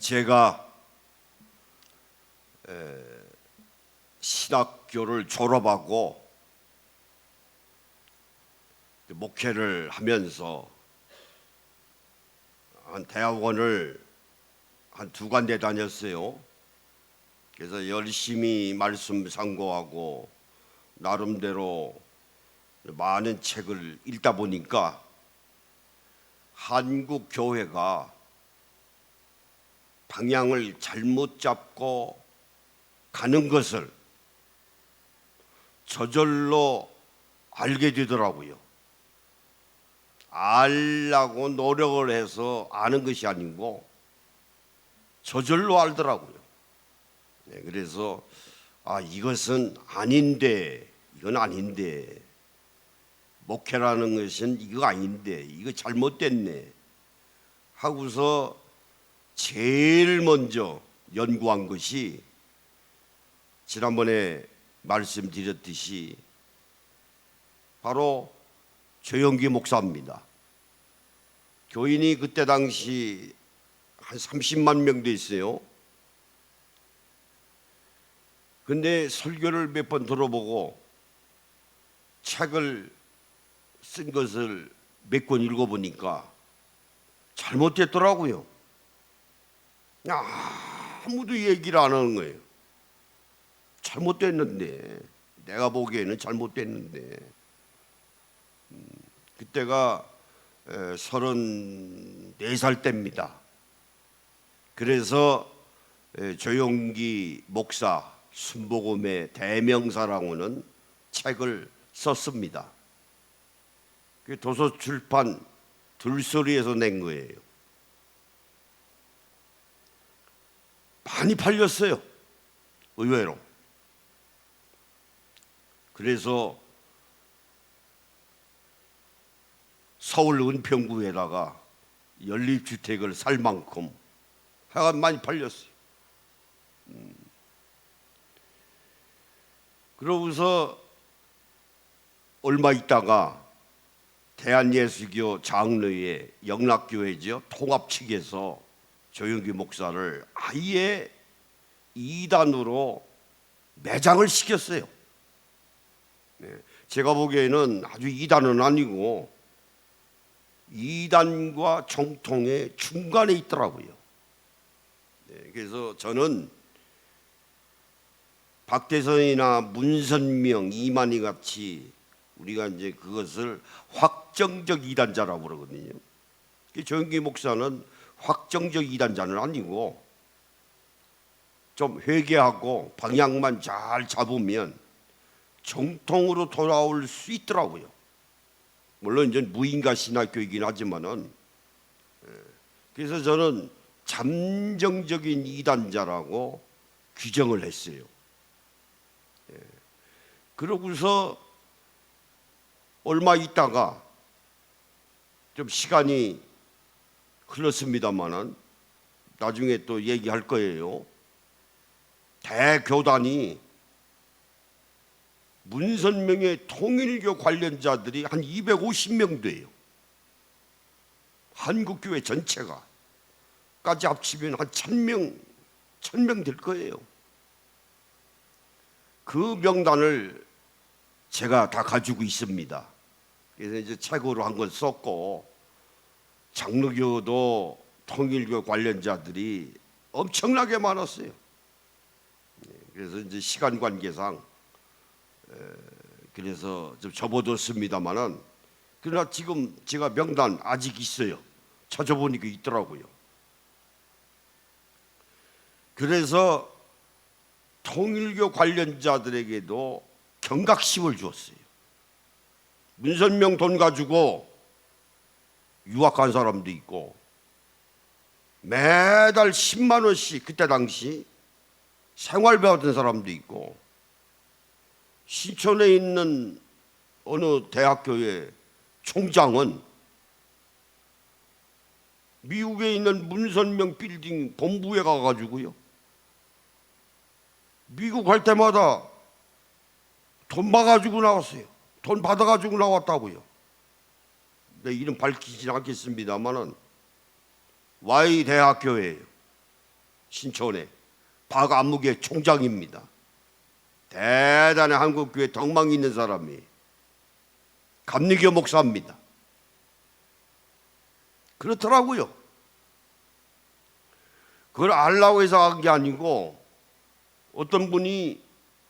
제가 신학교를 졸업하고 목회를 하면서 한 대학원을 한 2군데 다녔어요. 그래서 열심히 말씀 상고하고 나름대로 많은 책을 읽다 보니까 한국 교회가 방향을 잘못 잡고 가는 것을 저절로 알게 되더라고요. 알라고 노력을 해서 아는 것이 아니고 저절로 알더라고요. 그래서 이것은 아닌데, 이건 아닌데, 목회라는 것은 이거 아닌데, 이거 잘못됐네 하고서 제일 먼저 연구한 것이 지난번에 말씀드렸듯이 바로 조영기 목사입니다. 교인이 그때 당시 한 30만 명도 있어요. 근데 설교를 몇 번 들어보고 책을 쓴 것을 몇 권 읽어보니까 잘못됐더라고요. 아무도 얘기를 안 하는 거예요. 잘못됐는데, 내가 보기에는 잘못됐는데. 그때가 34살 때입니다. 그래서 조영기 목사 순복음의 대명사라고는 책을 썼습니다. 그 도서출판 들소리에서 낸 거예요. 많이 팔렸어요, 의외로. 그래서 서울 은평구에다가 연립주택을 살 만큼 하여간 많이 팔렸어요. 그러고서 얼마 있다가 대한예수교 장로회 영락교회죠, 통합 측에서 조영기 목사를 아예 이단으로 매장을 시켰어요. 제가 보기에는 아주 이단은 아니고 이단과 정통의 중간에 있더라고요. 그래서 저는 박대선이나 문선명, 이만희 같이 우리가 이제 그것을 확정적 이단자라고 그러거든요. 조영기 목사는 확정적 이단자는 아니고 좀 회개하고 방향만 잘 잡으면 정통으로 돌아올 수 있더라고요. 물론 이제 무인가 신학교이긴 하지만은, 그래서 저는 잠정적인 이단자라고 규정을 했어요. 그러고서 얼마 있다가 좀 시간이 흘렀습니다만은 나중에 또 얘기할 거예요. 대교단이 문선명의 통일교 관련자들이 한 250명 돼요. 한국교회 전체가 까지 합치면 한 1000명 될 거예요. 그 명단을 제가 다 가지고 있습니다. 그래서 이제 책으로 한 권 썼고, 장로교도 통일교 관련자들이 엄청나게 많았어요. 그래서 이제 시간 관계상 그래서 좀 접어뒀습니다만은, 그러나 지금 제가 명단 아직 있어요. 찾아보니까 있더라고요. 그래서 통일교 관련자들에게도 경각심을 주었어요. 문선명 돈 가지고 유학한 사람도 있고, 매달 10만 원씩 그때 당시 생활비 받은 사람도 있고, 신촌에 있는 어느 대학교의 총장은 미국에 있는 문선명 빌딩 본부에 가가지고요, 미국 갈 때마다 돈 받아가지고 나왔어요. 돈 받아가지고 나왔다고요. 내 이름 밝히진 않겠습니다만은 Y 대학교예요. 신촌에 박안무계 총장입니다. 대단한 한국교회 덕망 있는 사람이 감리교 목사입니다. 그렇더라고요. 그걸 알라고 해서 한 게 아니고 어떤 분이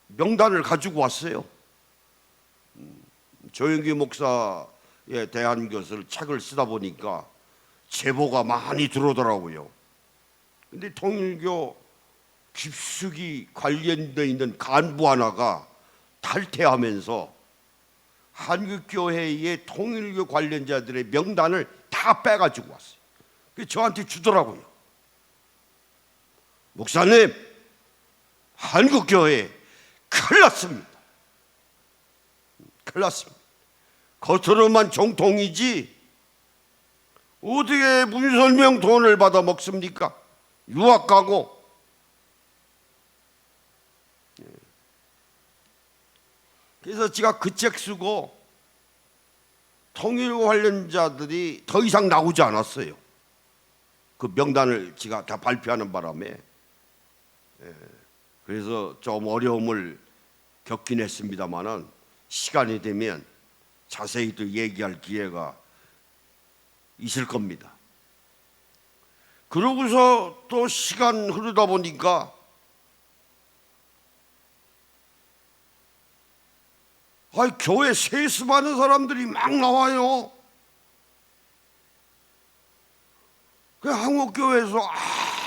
명단을 가지고 왔어요. 조영기 목사에 대한 것을 책을 쓰다 보니까 제보가 많이 들어오더라고요. 근데 통일교 깊숙이 관련되어 있는 간부 하나가 탈퇴하면서 한국교회의 통일교 관련자들의 명단을 다 빼가지고 왔어요. 그래서 저한테 주더라고요. 목사님, 한국교회 큰일 났습니다. 큰일 났습니다. 겉으로만 정통이지 어떻게 문설명 돈을 받아 먹습니까? 유학 가고. 그래서 제가 그 책 쓰고 통일교 관련자들이 더 이상 나오지 않았어요. 그 명단을 제가 다 발표하는 바람에. 그래서 좀 어려움을 겪긴 했습니다만은 시간이 되면 자세히 또 얘기할 기회가 있을 겁니다. 그러고서 또 시간 흐르다 보니까 교회 세습하는 사람들이 막 나와요. 그 한국교회에서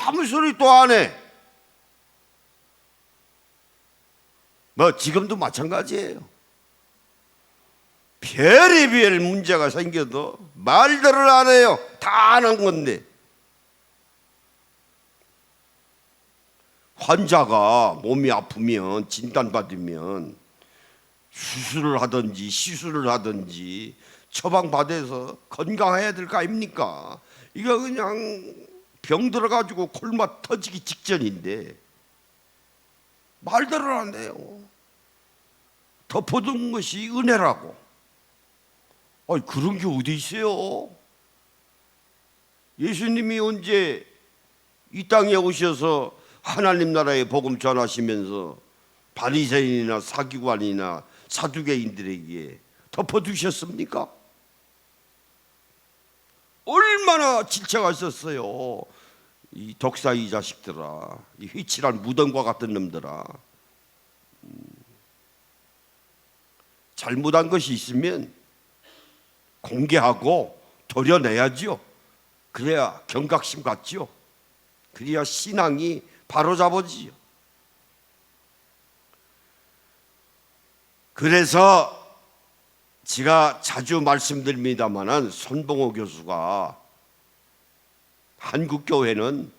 아무 소리도 안 해. 뭐 지금도 마찬가지예요. 별의별 문제가 생겨도 말들을 안 해요. 다 아는 건데. 환자가 몸이 아프면 진단받으면 수술을 하든지 시술을 하든지 처방받아서 건강해야 될 거 아닙니까? 이거 그냥 병 들어가지고 콜맛 터지기 직전인데 말들을 안 해요. 덮어둔 것이 은혜라고. 그런 게 어디 있어요? 예수님이 언제 이 땅에 오셔서 하나님 나라의 복음 전하시면서 바리새인이나 사기관이나 사두개인들에게 덮어두셨습니까? 얼마나 질차가 있었어요. 이 독사이 자식들아, 이 휘칠한 무덤과 같은 놈들아. 잘못한 것이 있으면 공개하고 도려내야지요. 그래야 경각심 갖지요. 그래야 신앙이 바로잡아지요. 그래서 제가 자주 말씀드립니다마는 손봉호 교수가 한국교회는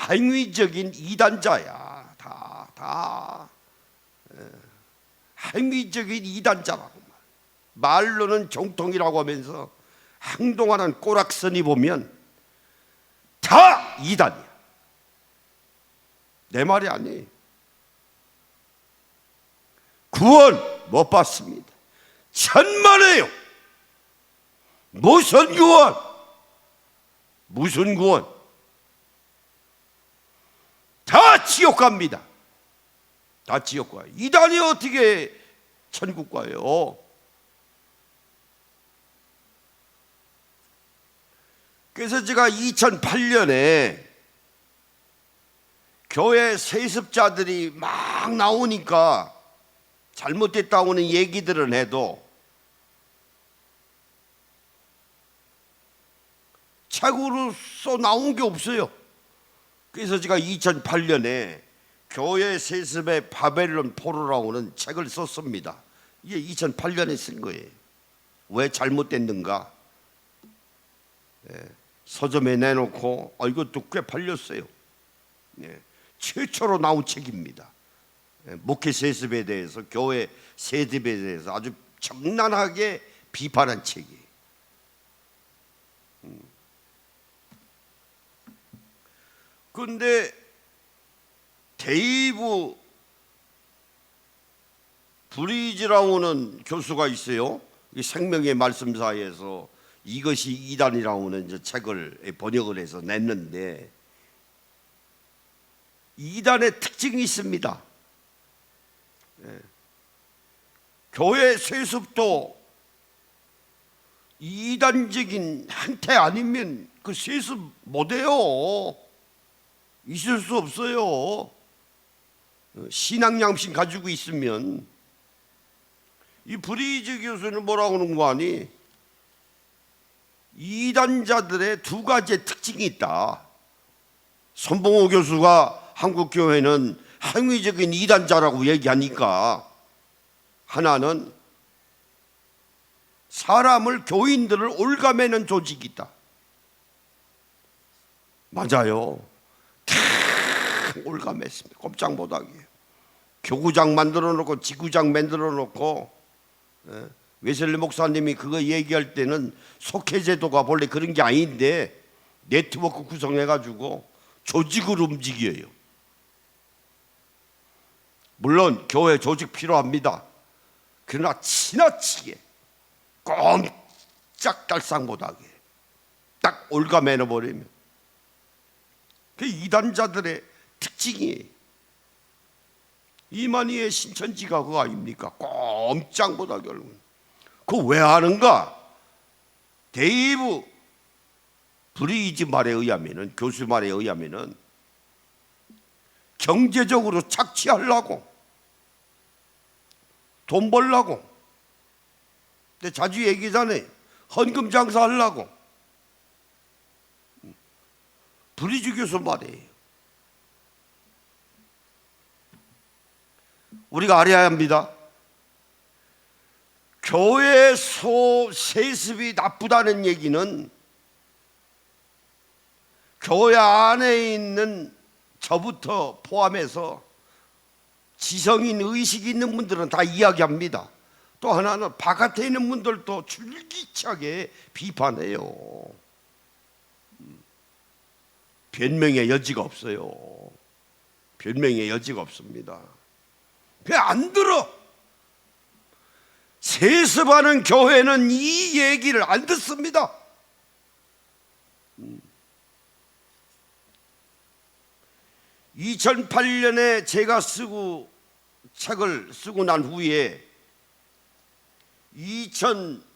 행위적인 이단자야. 다 행위적인 이단자라고. 말로는 정통이라고 하면서 행동하는 꼬락서니 보면 다 이단이야. 내 말이 아니에요. 구원 못 받습니다. 천만에요. 무슨 구원? 무슨 구원? 다 지옥 갑니다. 다 지옥 가요. 이단이 어떻게 천국 가요? 그래서 제가 2008년에 교회 세습자들이 막 나오니까 잘못됐다고는 얘기들은 해도 책으로서 나온 게 없어요. 그래서 제가 2008년에 교회 세습의 바벨론 포로라고 하는 책을 썼습니다. 이게 2008년에 쓴 거예요. 왜 잘못됐는가? 서점에 내놓고 이것도 꽤 팔렸어요. 최초로 나온 책입니다. 목회 세습에 대해서, 교회 세습에 대해서 아주 적나라하게 비판한 책이에요. 그런데 데이브 브리지라고는 교수가 있어요. 생명의 말씀사에서 이것이 이단이라고 하는 책을 번역을 해서 냈는데 이단의 특징이 있습니다. 교회 세습도 이단적인 행태 아니면 그 세습 못해요. 있을 수 없어요. 신앙 양심 가지고 있으면. 이 브리즈 교수는 뭐라고 하는 거 아니? 이단자들의 두 가지의 특징이 있다. 손봉호 교수가 한국교회는 행위적인 이단자라고 얘기하니까, 하나는 사람을, 교인들을 올가매는 조직이 있다. 맞아요. 다 올가맸습니다. 꼼짝 못하게. 교구장 만들어 놓고 지구장 만들어 놓고. 웨슬리 목사님이 그거 얘기할 때는 속회제도가 본래 그런 게 아닌데 네트워크 구성해가지고 조직을 움직여요. 물론 교회 조직 필요합니다. 그러나 지나치게 꼼짝달싹 못하게 딱 올가매너버리면 그 이단자들의 특징이에요. 이만희의 신천지가 그거 아닙니까? 꼼짝 못하게 하는. 그거 왜 하는가? 데이브 브리즈 말에 의하면은, 교수 말에 의하면은 경제적으로 착취하려고, 돈 벌려고. 근데 자주 얘기잖아요. 헌금 장사하려고. 브리즈 교수 말이에요. 우리가 알아야 합니다. 교회 세습이 나쁘다는 얘기는 교회 안에 있는 저부터 포함해서 지성인 의식 있는 분들은 다 이야기합니다. 또 하나는 바깥에 있는 분들도 줄기차게 비판해요. 변명의 여지가 없어요. 변명의 여지가 없습니다. 왜 안 들어? 세습하는 교회는 이 얘기를 안 듣습니다. 2008년에 제가 책을 쓰고 난 후에 2000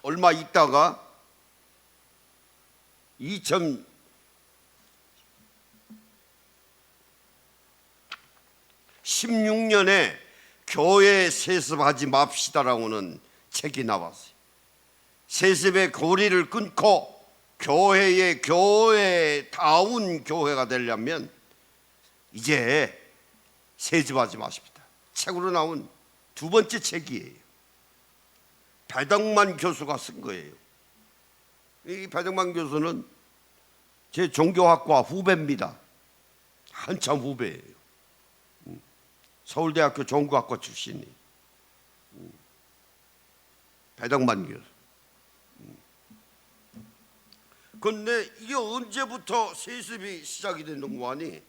얼마 있다가 2016년에 교회 세습하지 맙시다라고는 책이 나왔어요. 세습의 고리를 끊고 교회다운 교회가 되려면 이제 세습하지 마십시다. 책으로 나온 두 번째 책이에요. 배덕만 교수가 쓴 거예요. 이 배덕만 교수는 제 종교학과 후배입니다. 한참 후배예요. 서울대학교 종교학과 출신이. 배덕만 교수. 그런데 이게 언제부터 세습이 시작이 되는 거 아니?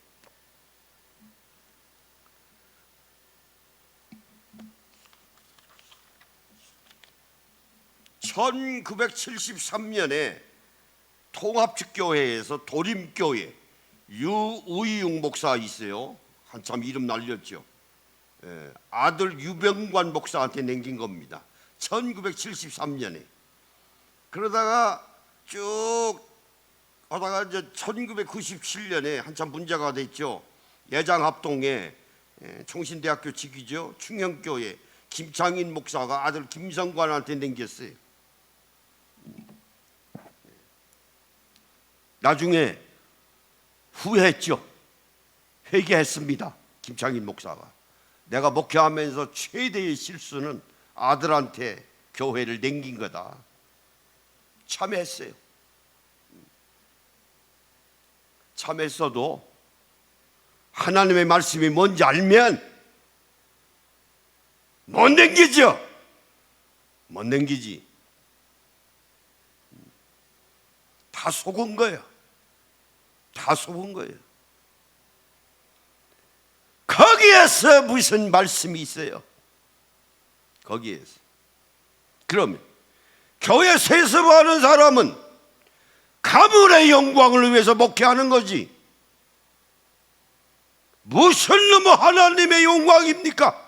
(1973년에) 통합측교회에서 도림교회 유의용 목사 있어요. 한참 이름 날렸죠. 아들 유병관 목사한테 남긴 겁니다. 1973년에. 그러다가 쭉 하다가 이제 1997년에 한참 문제가 됐죠. 예장합동에 총신대학교 직이죠. 충영교회 김창인 목사가 아들 김성관한테 남겼어요. 나중에 후회했죠. 회개했습니다. 김창인 목사가. 내가 목회하면서 최대의 실수는 아들한테 교회를 남긴 거다. 참했어요. 참했어도 하나님의 말씀이 뭔지 알면 못 남기죠. 못 남기지. 다 속은 거예요. 다 속은 거예요. 거기에서 무슨 말씀이 있어요? 거기에서. 그러면 교회 세습하는 사람은 가문의 영광을 위해서 목회하는 거지. 무슨 하나님의 영광입니까?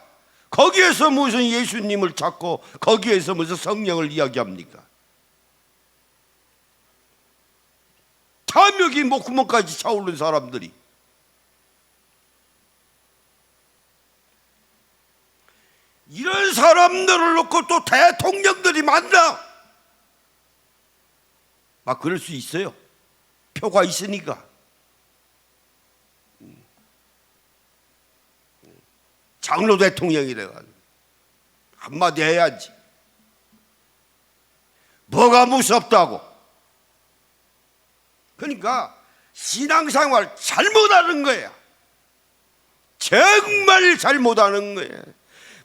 거기에서 무슨 예수님을 찾고 거기에서 무슨 성령을 이야기합니까? 탐욕이 목구멍까지 차오른 사람들이 이런 사람들을 놓고 또 대통령들이 만나 막 그럴 수 있어요. 표가 있으니까. 장로 대통령이래가지고 한마디 해야지. 뭐가 무섭다고. 그러니까 신앙생활 잘못하는 거야. 정말 잘못하는 거야.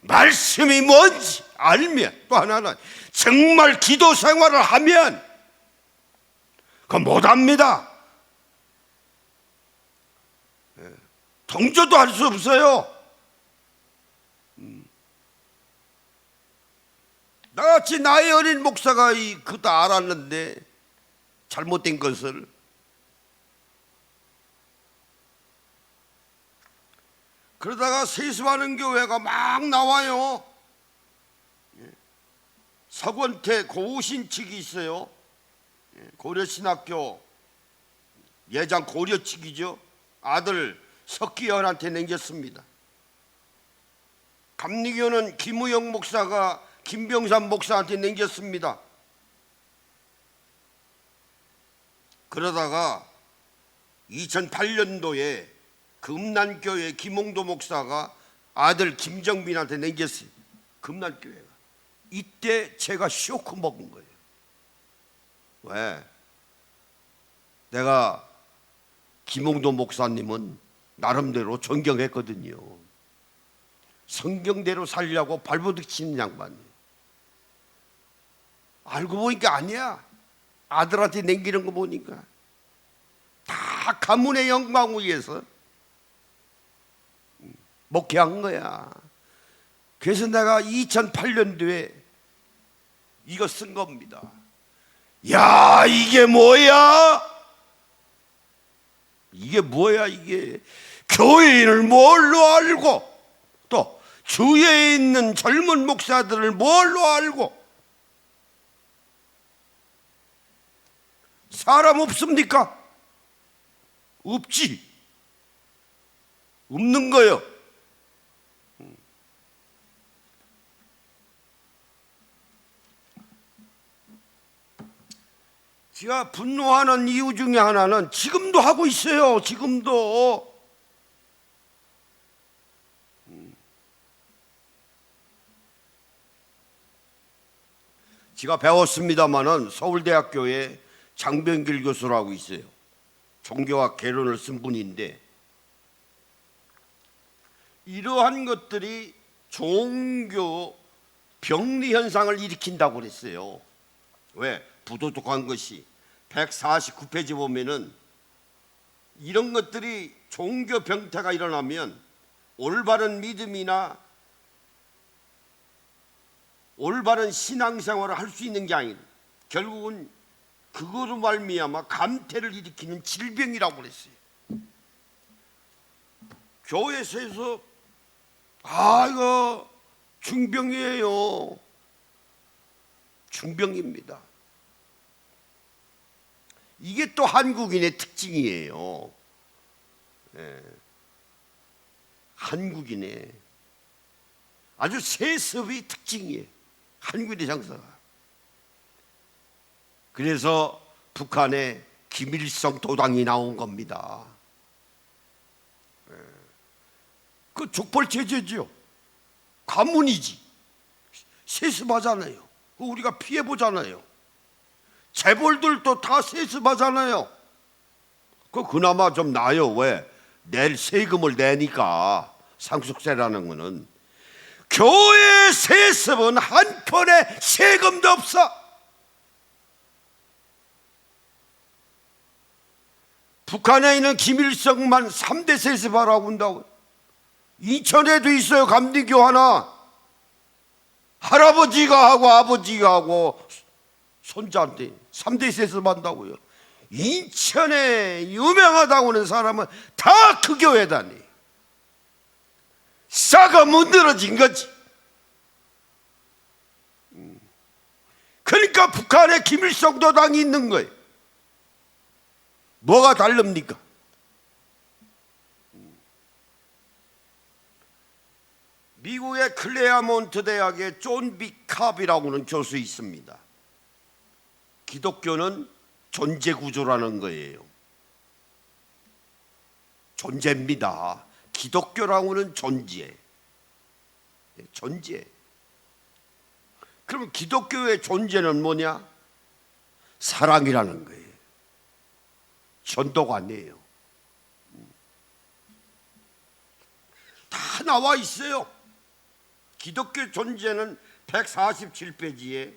말씀이 뭔지 알면, 또 하나는 정말 기도 생활을 하면 그거 못합니다. 동조도 할 수 없어요. 나같이 나이 어린 목사가 그것도 알았는데 잘못된 것을. 그러다가 세습하는 교회가 막 나와요. 서권태 고우신 측이 있어요. 고려신학교 예장 고려 측이죠. 아들 석기현한테 남겼습니다. 감리교는 김우영 목사가 김병삼 목사한테 남겼습니다. 그러다가 2008년도에 금난교회 김홍도 목사가 아들 김정빈한테 남겼어요. 금난교회가. 이때 제가 쇼크 먹은 거예요. 왜? 내가 김홍도 목사님은 나름대로 존경했거든요. 성경대로 살려고 발버둥 치는 양반이에요. 알고 보니까 아니야. 아들한테 남기는 거 보니까 다 가문의 영광을 위해서 목회한 거야. 그래서 내가 2008년도에 이거 쓴 겁니다. 야, 이게 뭐야? 이게 뭐야 이게? 교인을 뭘로 알고 또 주위에 있는 젊은 목사들을 뭘로 알고? 사람 없습니까? 없지. 없는 거요. 제가 분노하는 이유 중에 하나는 지금도 하고 있어요. 지금도. 제가 배웠습니다마는 서울대학교에 장병길 교수라고 있어요. 종교학 개론을 쓴 분인데 이러한 것들이 종교 병리 현상을 일으킨다고 그랬어요. 왜? 부도덕한 것이 149페이지 보면은 이런 것들이 종교 병태가 일어나면 올바른 믿음이나 올바른 신앙생활을 할 수 있는 게 아니라 결국은 그거로 말미암아 감퇴를 일으키는 질병이라고 그랬어요. 교회에서 이거 중병이에요. 중병입니다. 이게 또 한국인의 특징이에요. 한국인의 아주 세습의 특징이에요. 한국인의 장사가. 그래서 북한에 김일성 도당이 나온 겁니다. 그 족벌체제죠. 가문이지. 세습하잖아요. 우리가 피해보잖아요. 재벌들도 다 세습하잖아요. 그나마 좀 나아요. 왜? 낼 세금을 내니까. 상속세라는 거는. 교회 세습은 한 푼의 세금도 없어. 북한에 있는 김일성만 3대 세습하라고 한다고. 인천에도 있어요. 감리교 하나. 할아버지가 하고 아버지가 하고 손자한테 3대 세습 한다고요. 인천에 유명하다고 하는 사람은 다 그 교회 다니. 싹가 문드러진 거지. 그러니까 북한에 김일성도 당이 있는 거예요. 뭐가 다릅니까? 미국의 클레아몬트 대학의 존 비캅이라고 하는 교수 있습니다. 기독교는 존재 구조라는 거예요. 존재입니다. 기독교라고 하는 존재. 존재. 그럼 기독교의 존재는 뭐냐? 사랑이라는 거예요. 전도가 아니에요. 다 나와 있어요. 기독교 존재는 147페이지에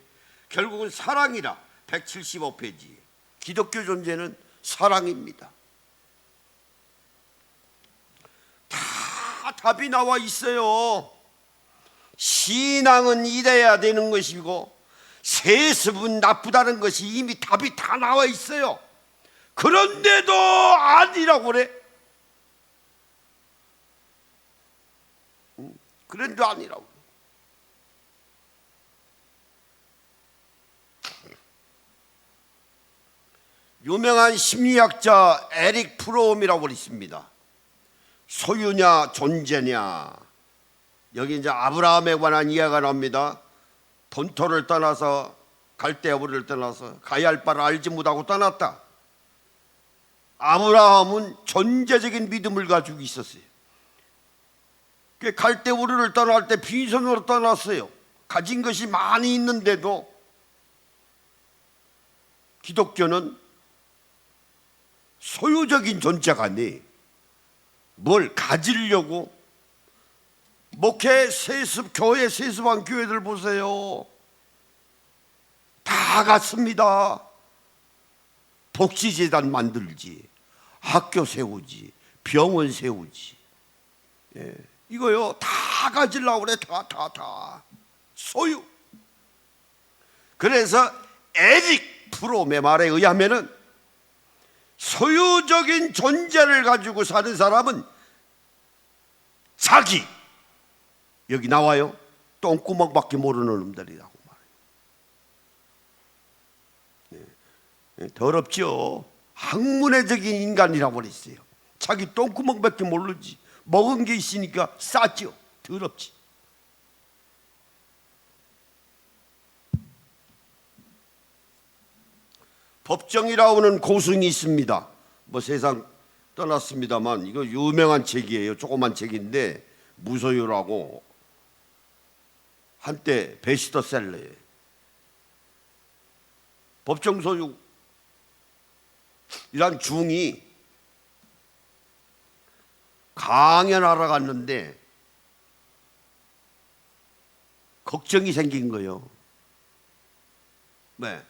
결국은 사랑이라 175페이지에 기독교 존재는 사랑입니다. 다 답이 나와 있어요. 신앙은 이래야 되는 것이고 세습은 나쁘다는 것이 이미 답이 다 나와 있어요. 그런데도 아니라고 그래. 그런데도 아니라고 그래. 유명한 심리학자 에릭 프롬이라고 있습니다. 소유냐 존재냐. 여기 이제 아브라함에 관한 이야기가 나옵니다. 본토를 떠나서 갈대아우를 떠나서 가야 할 바를 알지 못하고 떠났다. 아브라함은 존재적인 믿음을 가지고 있었어요. 갈대우를 떠날 때 빈손으로 떠났어요. 가진 것이 많이 있는데도 기독교는 소유적인 존재가 아니에요. 뭘 가지려고 목회 세습, 교회 세습한 교회들 보세요. 다 같습니다. 복지재단 만들지, 학교 세우지, 병원 세우지. 예, 이거요 다 가지려고 그래. 다 소유. 그래서 에릭 프롬의 말에 의하면은 소유적인 존재를 가지고 사는 사람은 자기, 여기 나와요, 똥구멍밖에 모르는 놈들이라고 말해요. 더럽죠. 학문회적인 인간이라고 그랬어요. 자기 똥구멍밖에 모르지. 먹은 게 있으니까 싸죠. 더럽지. 법정이라고 하는 고승이 있습니다. 뭐 세상 떠났습니다만 이거 유명한 책이에요. 조그만 책인데 무소유라고 한때 베스트셀러예요. 법정 소유 이란 중이 강연하러 갔는데 걱정이 생긴 거예요. 네.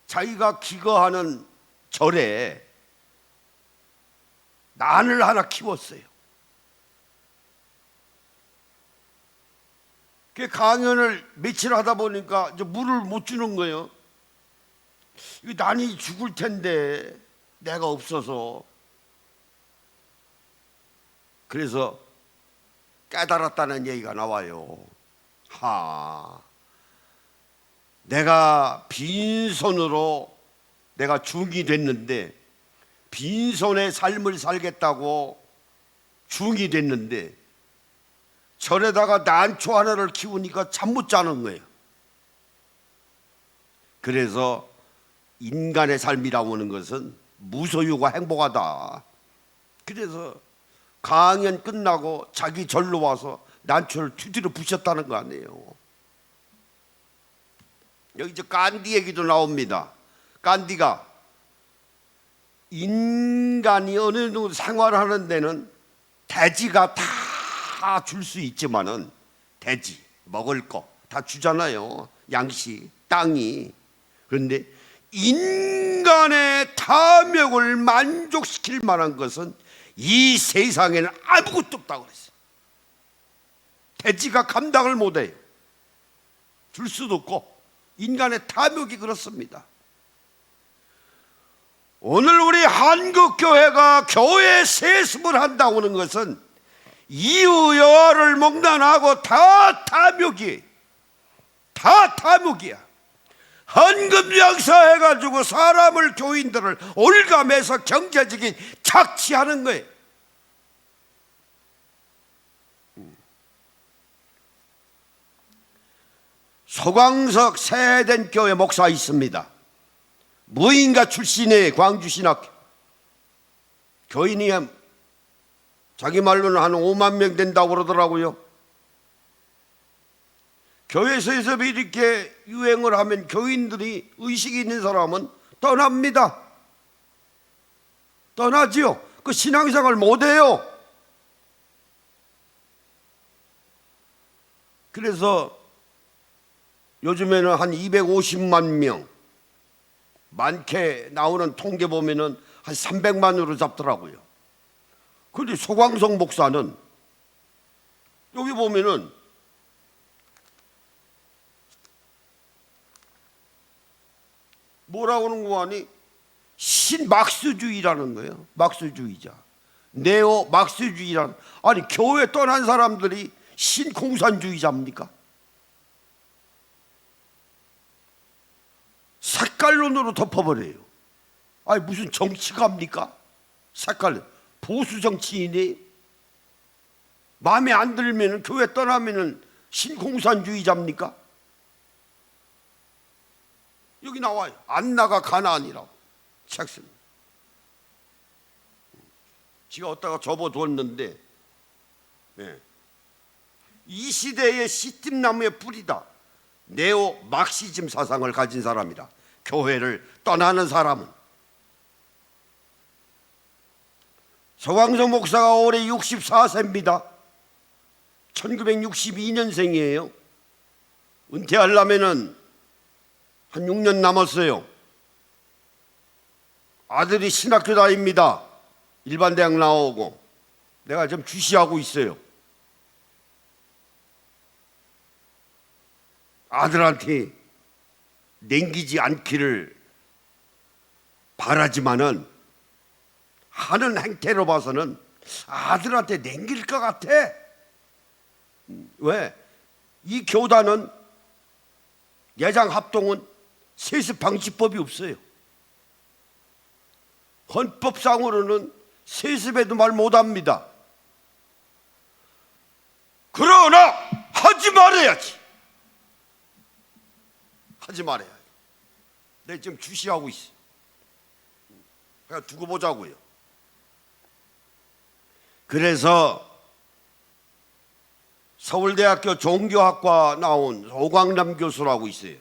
자기가 기거하는 절에 난을 하나 키웠어요. 그 강연을 며칠 하다 보니까 이제 물을 못 주는 거예요. 이 난이 죽을 텐데 내가 없어서. 그래서 깨달았다는 얘기가 나와요. 내가 빈손으로 내가 중이 됐는데, 빈손의 삶을 살겠다고 중이 됐는데 절에다가 난초 하나를 키우니까 잠 못 자는 거예요. 그래서 인간의 삶이라고 하는 것은 무소유가 행복하다. 그래서 강연 끝나고 자기 절로 와서 난초를 두드려 부셨다는 거 아니에요. 여기 이제 간디 얘기도 나옵니다. 간디가 인간이 어느 정도 생활하는 데는 대지가 다 줄 수 있지만은 대지, 먹을 거 다 주잖아요. 양식, 땅이. 그런데 인간의 탐욕을 만족시킬 만한 것은 이 세상에는 아무것도 없다고 그랬어요. 대지가 감당을 못해요. 줄 수도 없고 인간의 탐욕이 그렇습니다. 오늘 우리 한국교회가 교회 세습을 한다고 하는 것은 이유여를 목론하고 다 탐욕이에요. 다 탐욕이야. 헌금장사 해가지고 사람을, 교인들을 올감해서 경제적인 착취하는 거예요. 소광석 세된 교회 목사 있습니다. 무인가 출신의 광주신학교 교인이 자기 말로는 한 5만 명 된다고 그러더라고요. 교회 세습이 이렇게 유행을 하면 교인들이 의식이 있는 사람은 떠납니다. 떠나지요. 그 신앙생활 못해요. 그래서 요즘에는 한 250만 명, 많게 나오는 통계 보면은 한 300만으로 잡더라고요. 그런데 소광성 목사는 여기 보면은 뭐라고 하는 거 아니? 신막스주의라는 거예요. 막스주의자. 네오 막스주의라는. 아니 교회 떠난 사람들이 신공산주의자입니까? 색깔론으로 덮어버려요. 아니 무슨 정치가입니까? 색깔론. 보수 정치인이 마음에 안 들면 교회 떠나면 신공산주의자입니까? 여기 나와요. 안나가 가나안이라고 책 씁니다. 제가 어디다가 접어뒀는데 네. 이 시대의 시팀나무의 뿌리다. 네오 막시즘 사상을 가진 사람이다. 교회를 떠나는 사람은. 소광성 목사가 올해 64세입니다. 1962년생이에요. 은퇴하려면은 한 6년 남았어요. 아들이 신학교 다닙니다. 일반 대학 나오고. 내가 좀 주시하고 있어요. 아들한테 냉기지 않기를 바라지만은 하는 행태로 봐서는 아들한테 냉길 것 같아. 왜? 이 교단은 예장 합동은 세습 방지법이 없어요. 헌법상으로는 세습에도 말 못합니다. 그러나 하지 말아야지. 하지 말아야 해. 내가 지금 주시하고 있어. 그냥 두고 보자고요. 그래서 서울대학교 종교학과 나온 오광남 교수라고 있어요.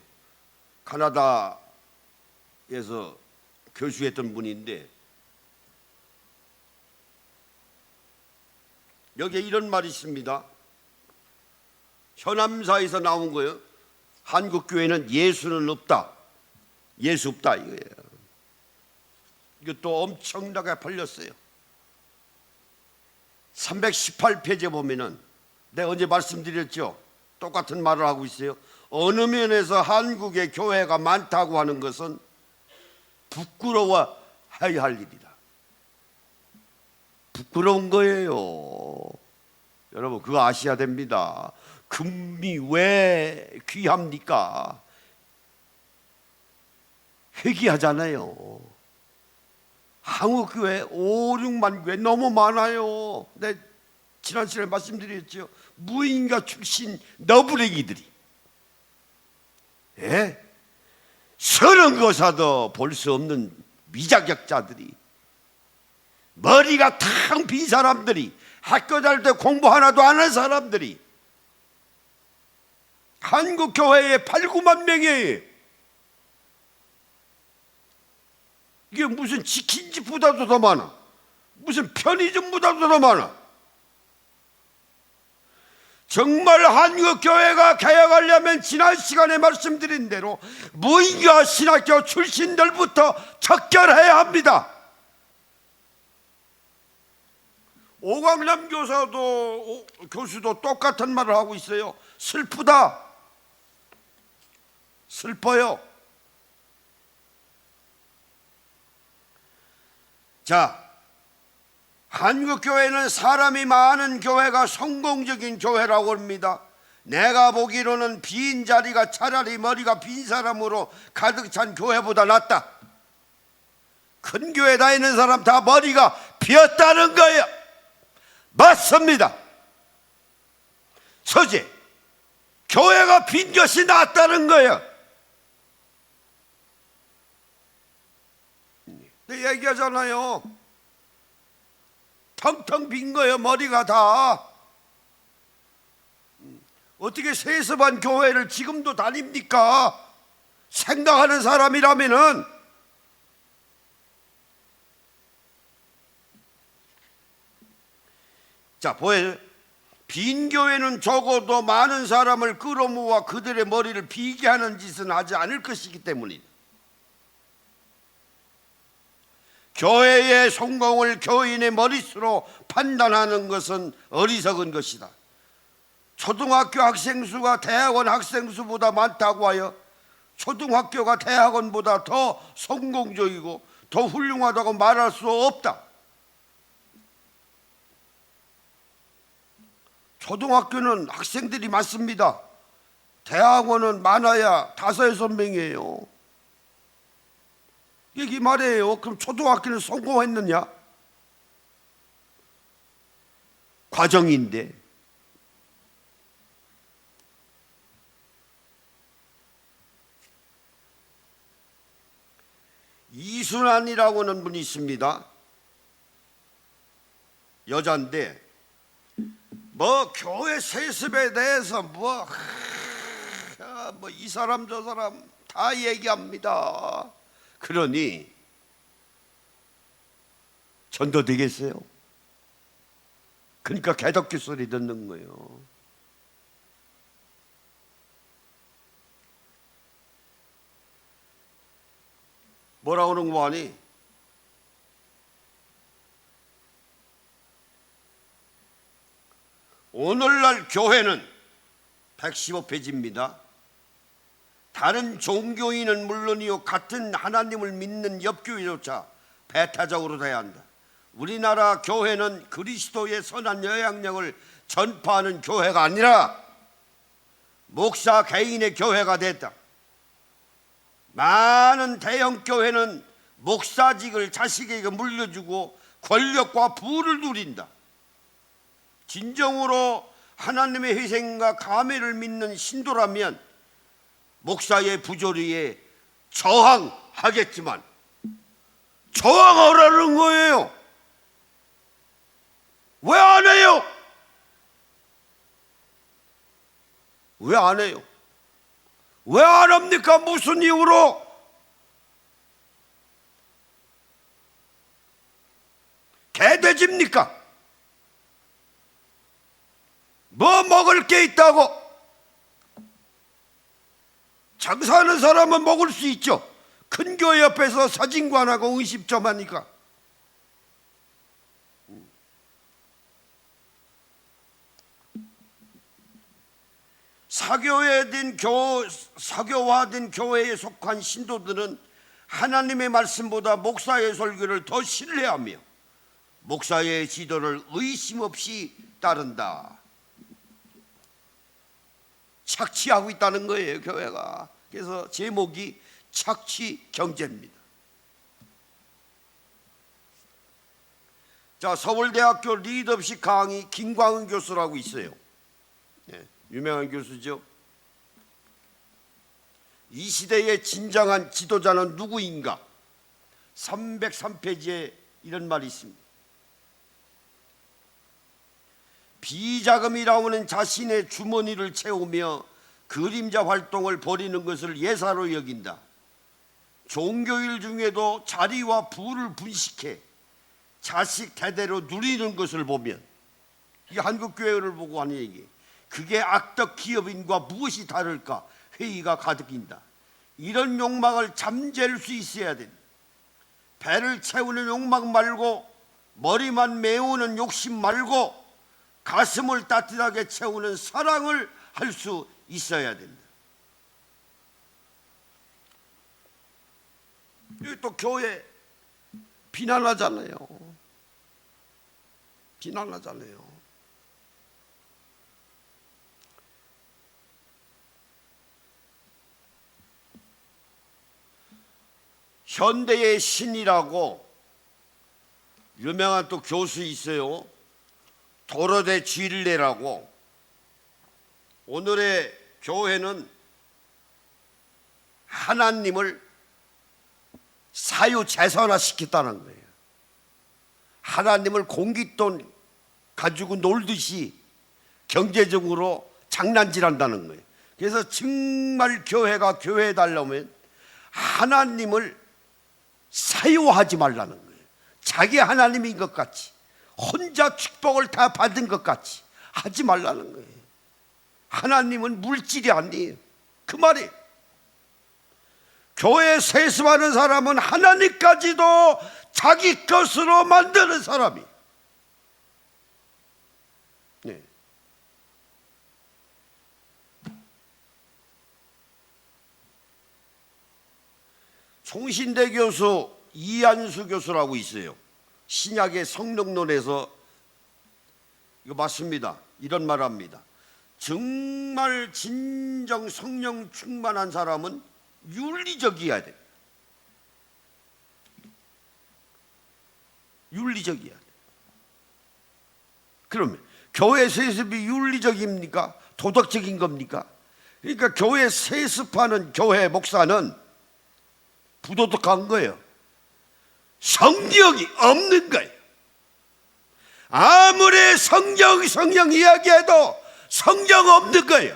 카나다에서 교수했던 분인데 여기에 이런 말이 있습니다. 현암사에서 나온 거예요. 한국교회는 예수는 없다. 예수 없다 이거예요. 이것도 엄청나게 팔렸어요. 318페이지에 보면은 내가 언제 말씀드렸죠? 똑같은 말을 하고 있어요. 어느 면에서 한국의 교회가 많다고 하는 것은 부끄러워해야 할 일이다. 부끄러운 거예요. 여러분 그거 아셔야 됩니다. 금이 왜 귀합니까? 회귀하잖아요. 한국교회 5, 6만 교회 너무 많아요. 내 지난 시간에 말씀드렸죠. 무인가 출신 너부레기들이 서른 거사도 볼 수 없는 미자격자들이 머리가 탕 빈 사람들이 학교 다닐 때 공부 하나도 안 한 사람들이 한국 교회에 8, 9만 명이에요. 이게 무슨 치킨집보다도 더 많아. 무슨 편의점보다도 더 많아. 정말 한국 교회가 개혁하려면 지난 시간에 말씀드린 대로 무인교 신학교 출신들부터 척결해야 합니다. 오광남 교수도 똑같은 말을 하고 있어요. 슬프다. 슬퍼요. 자, 한국교회는 사람이 많은 교회가 성공적인 교회라고 합니다. 내가 보기로는 빈 자리가 차라리 머리가 빈 사람으로 가득 찬 교회보다 낫다. 큰 교회 다니는 사람 다 머리가 비었다는 거예요. 맞습니다. 서재, 교회가 빈 것이 낫다는 거예요. 내 얘기하잖아요. 텅텅 빈 거예요. 머리가 다. 어떻게 세습한 교회를 지금도 다닙니까? 생각하는 사람이라면은. 자, 보여요. 빈 교회는 적어도 많은 사람을 끌어모아 그들의 머리를 비게 하는 짓은 하지 않을 것이기 때문이다. 교회의 성공을 교인의 머릿수로 판단하는 것은 어리석은 것이다. 초등학교 학생 수가 대학원 학생 수보다 많다고 하여 초등학교가 대학원보다 더 성공적이고 더 훌륭하다고 말할 수 없다. 초등학교는 학생들이 많습니다. 대학원은 많아야 5-6명이에요. 이게 말이에요. 그럼 초등학교는 성공했느냐? 과정인데. 이순환이라고 하는 분이 있습니다. 여자인데 뭐 교회 세습에 대해서 이 사람 저 사람 다 얘기합니다. 그러니 전도 되겠어요? 그러니까 개덕기 소리 듣는 거예요. 뭐라고 그런 거 아니? 오늘날 교회는 115페이지입니다. 다른 종교인은 물론이요 같은 하나님을 믿는 옆교회조차 배타적으로 돼야 한다. 우리나라 교회는 그리스도의 선한 영향력을 전파하는 교회가 아니라 목사 개인의 교회가 됐다. 많은 대형 교회는 목사직을 자식에게 물려주고 권력과 부를 누린다. 진정으로 하나님의 희생과 감회를 믿는 신도라면 목사의 부조리에 저항하겠지만 저항하라는 거예요. 왜 안 해요? 왜 안 해요? 왜 안 합니까? 무슨 이유로? 개돼지입니까? 뭐 먹을 게 있다고? 장사하는 사람은 먹을 수 있죠. 큰 교회 옆에서 사진관하고 의식점 하니까. 사교화된 교회에 속한 신도들은 하나님의 말씀보다 목사의 설교를 더 신뢰하며 목사의 지도를 의심 없이 따른다. 착취하고 있다는 거예요, 교회가. 그래서 제목이 착취 경제입니다. 자, 서울대학교 리더십 강의 김광은 교수라고 있어요. 네, 유명한 교수죠. 이 시대의 진정한 지도자는 누구인가? 303페이지에 이런 말이 있습니다. 비자금이라고 하는 자신의 주머니를 채우며 그림자 활동을 벌이는 것을 예사로 여긴다. 종교일 중에도 자리와 부를 분식해 자식 대대로 누리는 것을 보면, 이 한국교회를 보고 하는 얘기, 그게 악덕 기업인과 무엇이 다를까 회의가 가득인다. 이런 욕망을 잠재울 수 있어야 된다. 배를 채우는 욕망 말고, 머리만 메우는 욕심 말고 가슴을 따뜻하게 채우는 사랑을 할 수 있어야 된다. 여기 또 교회 비난하잖아요. 비난하잖아요. 현대의 신이라고 유명한 또 교수 있어요. 도로대 진례라고. 오늘의 교회는 하나님을 사유재산화 시켰다는 거예요. 하나님을 공깃돈 가지고 놀듯이 경제적으로 장난질한다는 거예요. 그래서 정말 교회가 교회해달라면 하나님을 사유하지 말라는 거예요. 자기 하나님인 것 같이, 혼자 축복을 다 받은 것 같이 하지 말라는 거예요. 하나님은 물질이 아니에요. 그 말이에요. 교회 세습하는 사람은 하나님까지도 자기 것으로 만드는 사람이. 네. 총신대 교수 이한수 교수라고 있어요. 신약의 성령론에서 이거 맞습니다. 이런 말합니다. 정말 진정 성령 충만한 사람은 윤리적이어야 돼. 윤리적이어야 돼. 그러면 교회 세습이 윤리적입니까? 도덕적인 겁니까? 그러니까 교회 세습하는 교회 목사는 부도덕한 거예요. 성령이 없는 거예요. 아무리 성령 이야기해도 성령 없는 거예요.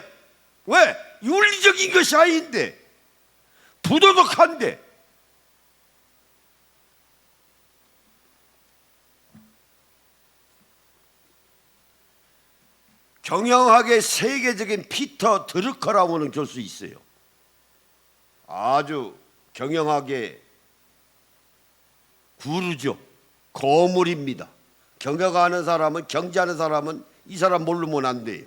왜? 윤리적인 것이 아닌데, 부도덕한데. 경영학의 세계적인 피터 드루커라고 하는 교수 있어요. 아주 경영학의 구루죠. 거물입니다. 경영하는 사람은, 경제하는 사람은 이 사람 모르면 안 돼요.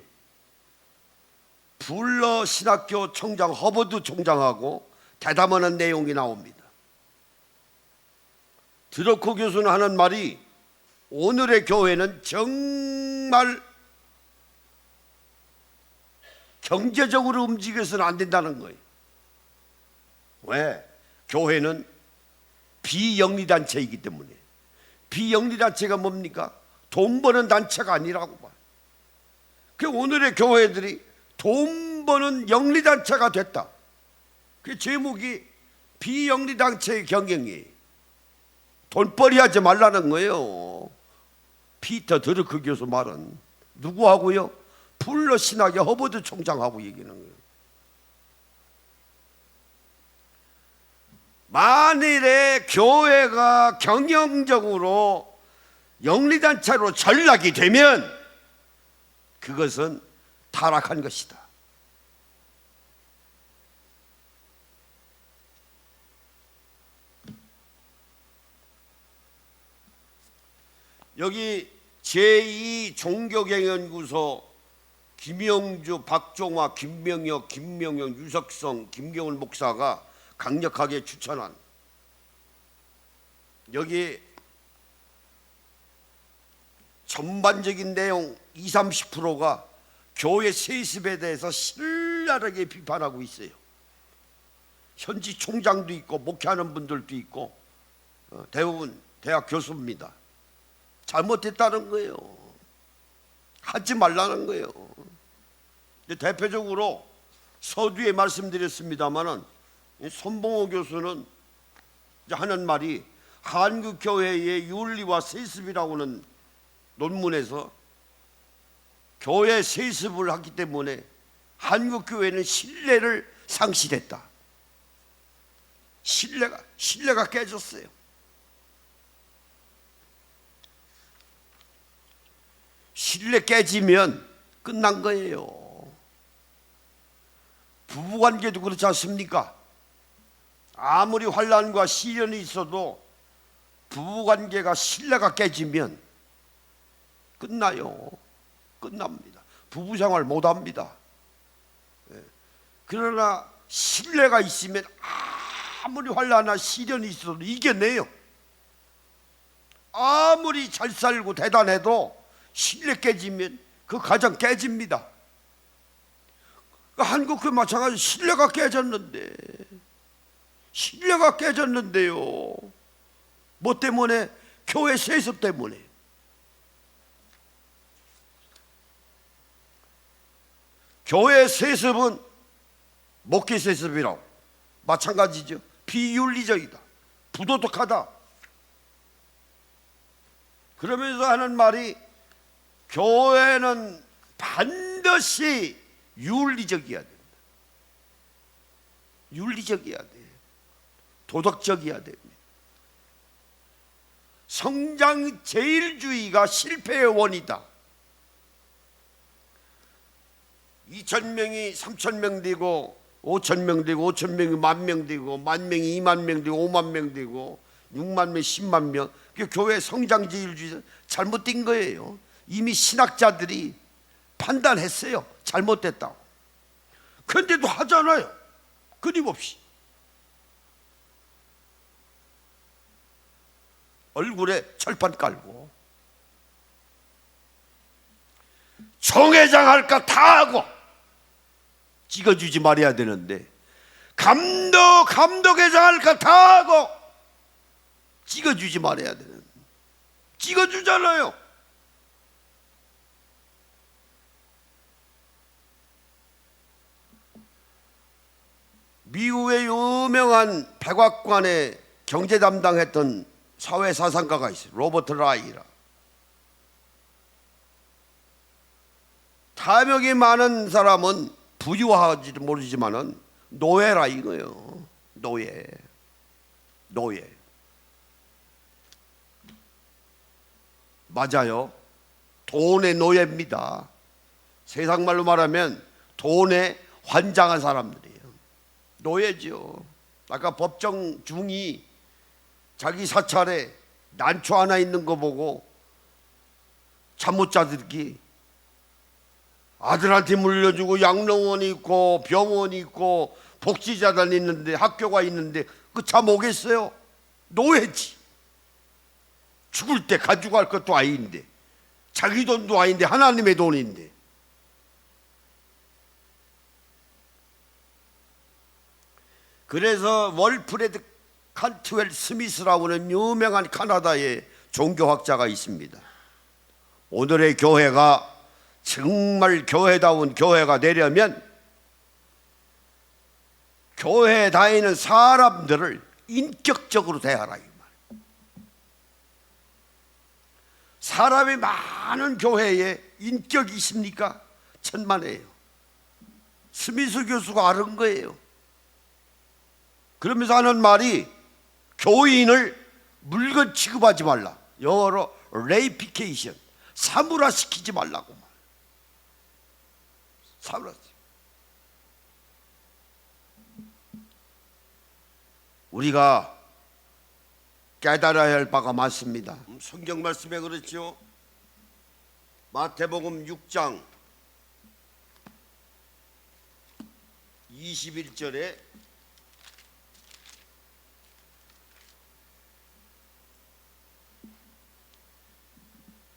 불러 신학교 총장 허버드 총장하고 대담하는 내용이 나옵니다. 드러커 교수는 하는 말이, 오늘의 교회는 정말 경제적으로 움직여서는 안 된다는 거예요. 왜? 교회는 비영리단체이기 때문에. 비영리단체가 뭡니까? 돈 버는 단체가 아니라고 봐. 그 오늘의 교회들이 돈 버는 영리단체가 됐다. 그 제목이 비영리단체의 경영이에요. 돈벌이 하지 말라는 거예요. 피터 드루커 교수 말은 누구하고요? 불러 신학의 허버드 총장하고 얘기하는 거예요. 만일에 교회가 경영적으로 영리단체로 전락이 되면 그것은 타락한 것이다. 여기 제2종교경연구소 김영주, 박종화, 김명혁, 김명영, 유석성, 김경훈 목사가 강력하게 추천한, 여기 전반적인 내용 20-30%가 교회 세습에 대해서 신랄하게 비판하고 있어요. 현지 총장도 있고 목회하는 분들도 있고 대부분 대학 교수입니다. 잘못했다는 거예요. 하지 말라는 거예요. 대표적으로 서두에 말씀드렸습니다마는 손봉호 교수는 하는 말이, 한국교회의 윤리와 세습이라고 하는 논문에서 교회 세습을 하기 때문에 한국교회는 신뢰를 상실했다. 신뢰가 깨졌어요. 신뢰 깨지면 끝난 거예요. 부부관계도 그렇지 않습니까? 아무리 환난과 시련이 있어도 부부관계가 신뢰가 깨지면 끝나요. 끝납니다. 부부생활 못합니다. 그러나 신뢰가 있으면 아무리 환난이나 시련이 있어도 이겨내요. 아무리 잘 살고 대단해도 신뢰 깨지면 그 가정 깨집니다. 한국도 마찬가지. 신뢰가 깨졌는데요. 뭐 때문에? 교회 세습 때문에. 교회 세습은 목회 세습이라고 마찬가지죠. 비윤리적이다, 부도덕하다. 그러면서 하는 말이 교회는 반드시 윤리적이어야 된다. 윤리적이어야 돼. 도덕적이어야 됩니다. 성장 제일주의가 실패의 원이다. 2,000명이 3,000명 되고 5,000명 되고 5,000명이 10,000명 되고 10,000명이 20,000명 되고 50,000명 되고 60,000명 100,000명. 그 교회 성장 제일주의 잘못된 거예요. 이미 신학자들이 판단했어요. 잘못됐다고. 그런데도 하잖아요. 끊임없이. 얼굴에 철판 깔고 총회장 할까 다 하고 찍어주지 말아야 되는데 감독회장 할까 다 하고 찍어주지 말아야 되는데 찍어주잖아요. 미국의 유명한 백악관의 경제 담당했던 사회사상가가 있어요. 로버트 라이라. 탐욕이 많은 사람은 부유하지도 모르지만은 노예라 이거예요. 노예. 맞아요. 돈의 노예입니다. 세상 말로 말하면 돈에 환장한 사람들이에요. 노예죠. 아까 법정 중이 자기 사찰에 난초 하나 있는 거 보고 잠 못 자들기 아들한테 물려주고 양로원이 있고 병원이 있고 복지자단 있는데 학교가 있는데 그 잠 오겠어요? 노예지. 죽을 때 가지고 갈 것도 아닌데 자기 돈도 아닌데 하나님의 돈인데. 그래서 월프레드 칸트웰 스미스라고 하는 유명한 카나다의 종교학자가 있습니다. 오늘의 교회가 정말 교회다운 교회가 되려면 교회에 다니는 사람들을 인격적으로 대하라 이 말. 사람이 많은 교회에 인격이 있습니까? 천만에요. 스미스 교수가 아는 거예요. 그러면서 하는 말이 교인을 물건 취급하지 말라. 영어로 레이피케이션, 사물화시키지 말라고 말. 사물화. 우리가 깨달아야 할 바가 많습니다. 성경 말씀에 그렇죠. 마태복음 6장 21절에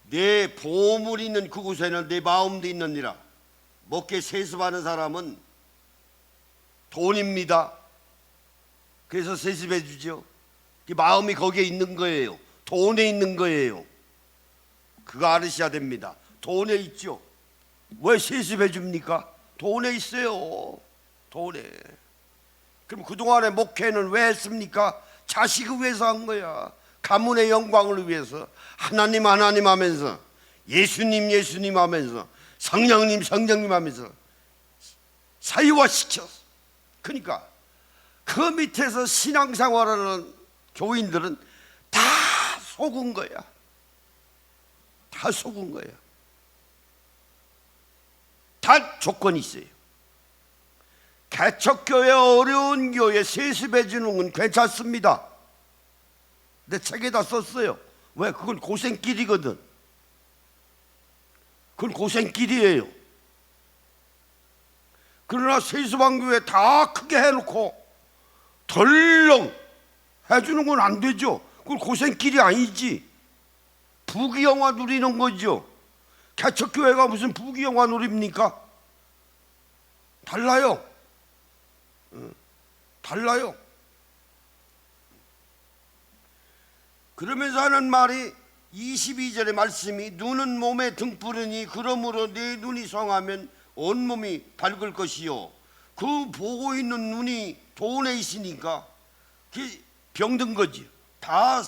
내 보물이 있는 그곳에는 내 마음도 있느니라. 목회 세습하는 사람은 돈입니다. 그래서 세습해 주죠. 마음이 거기에 있는 거예요. 돈에 있는 거예요. 그거 알으셔야 됩니다. 돈에 있죠. 왜 세습해 줍니까? 돈에 있어요. 돈에. 그럼 그동안에 목회는 왜 했습니까? 자식을 위해서 한 거야. 가문의 영광을 위해서. 하나님 하면서 예수님 하면서 성령님 하면서 사유화시켰어. 그러니까 그 밑에서 신앙생활하는 교인들은 다 속은 거야. 다 속은 거야. 다 조건이 있어요. 개척교회, 어려운 교회 세습해 주는 건 괜찮습니다. 내 책에다 썼어요. 왜? 그건 고생길이거든. 그건 고생길이에요. 그러나 세수방 교회 다 크게 해놓고 덜렁 해주는 건 안 되죠. 그건 고생길이 아니지. 부귀영화 누리는 거죠. 개척교회가 무슨 부귀영화 누립니까? 달라요. 달라요. 그러면서 하는 말이 22절의 말씀이 눈은 몸에 등불이니 그러므로 내 눈이 성하면 온몸이 밝을 것이요. 그 보고 있는 눈이 돈에 있으니까 병든 거지. 다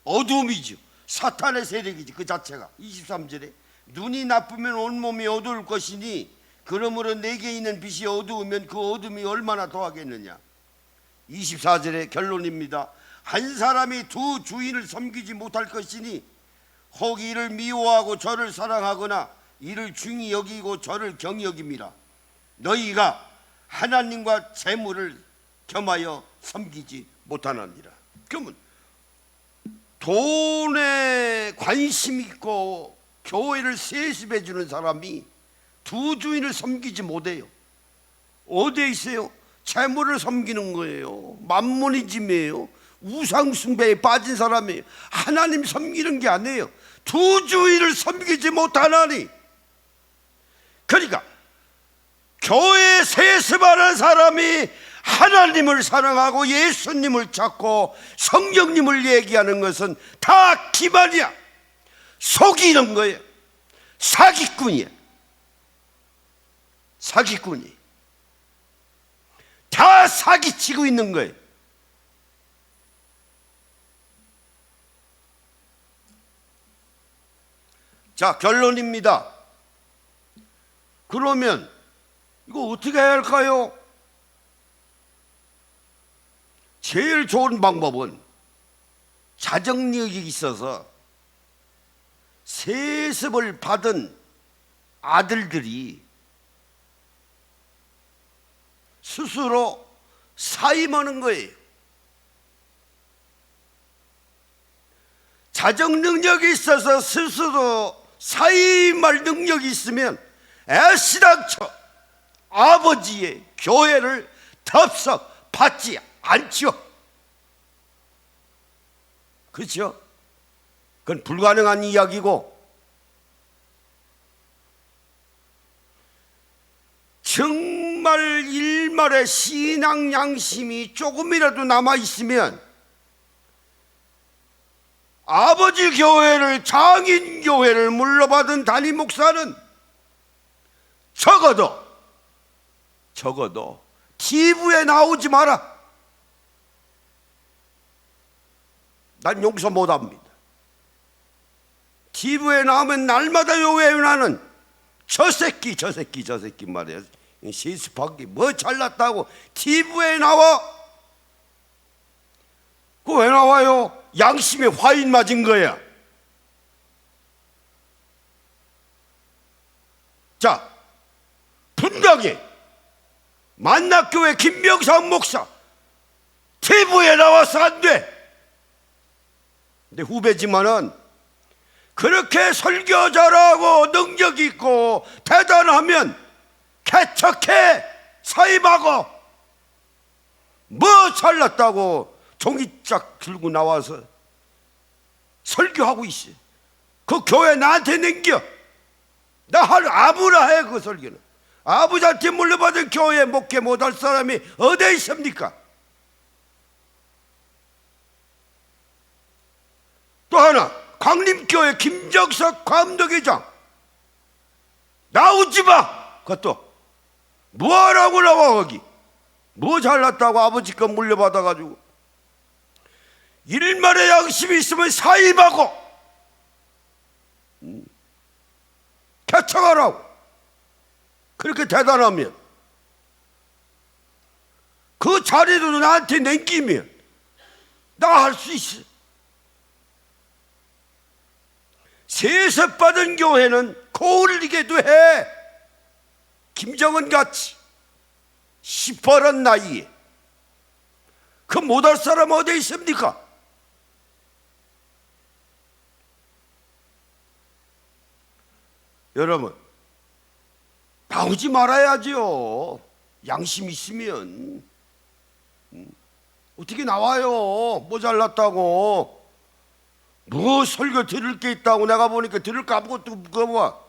어둠이죠. 사탄의 세력이지 그 자체가. 23절에 눈이 나쁘면 온몸이 어두울 것이니 그러므로 내게 있는 빛이 어두우면 그 어둠이 얼마나 더하겠느냐. 24절의 결론입니다. 한 사람이 두 주인을 섬기지 못할 것이니 혹 이를 미워하고 저를 사랑하거나 이를 중히 여기고 저를 경히 여김이라. 너희가 하나님과 재물을 겸하여 섬기지 못하느니라. 그러면 돈에 관심 있고 교회를 세습해 주는 사람이 두 주인을 섬기지 못해요. 어디에 있어요? 재물을 섬기는 거예요. 만모니즘이에요. 우상숭배에 빠진 사람이에요. 하나님 섬기는 게 아니에요. 두 주인을 섬기지 못하나니. 그러니까 교회에 세습하는 사람이 하나님을 사랑하고 예수님을 찾고 성령님을 얘기하는 것은 다 기만이야. 속이는 거예요. 사기꾼이야. 사기꾼이 다 사기치고 있는 거예요. 자, 결론입니다. 그러면 이거 어떻게 해야 할까요? 제일 좋은 방법은 자정력이 있어서 세습을 받은 아들들이 스스로 사임하는 거예요. 자정 능력이 있어서 스스로 사임할 능력이 있으면 애시당초 아버지의 교회를 덥석 받지 않죠. 그렇죠? 그건 불가능한 이야기고, 정말 일말의 신앙 양심이 조금이라도 남아있으면 아버지 교회를, 장인 교회를 물러받은 담임 목사는 적어도 TV에 나오지 마라. 난 용서 못합니다. TV에 나오면 날마다 요구하는 저 새끼 말이야. 세습하기 뭐 잘났다고 TV에 나와? 그거 왜 나와요? 양심에 화인 맞은 거야. 자, 분명히 만나교회 김명상 목사 TV에 나와서 안 돼. 내 후배지만은 그렇게 설교 잘하고 능력 있고 대단하면 개척해 사임하고 뭐 잘났다고 종이짝 들고 나와서 설교하고 있어. 그 교회 나한테 넘겨. 나 아무나 해. 그 설교는 아버지한테 물려받은 교회 목회 못할 사람이 어디에 있습니까? 또 하나, 광림교회 김정석 감독회장 나오지 마. 그것도 뭐하라고 나와. 거기 뭐 잘났다고 아버지 거 물려받아가지고. 일말의 양심이 있으면 사임하고 개척하라고. 그렇게 대단하면 그 자리도 나한테 남기면 나 할 수 있어. 세습받은 교회는 거울리게도 해. 김정은 같이 시퍼런 나이에 그 못할 사람 어디 있습니까? 여러분, 나오지 말아야죠. 양심 있으면. 어떻게 나와요? 모자랐다고. 뭐 설교 들을 게 있다고. 내가 보니까 들을 거 아무것도 없고.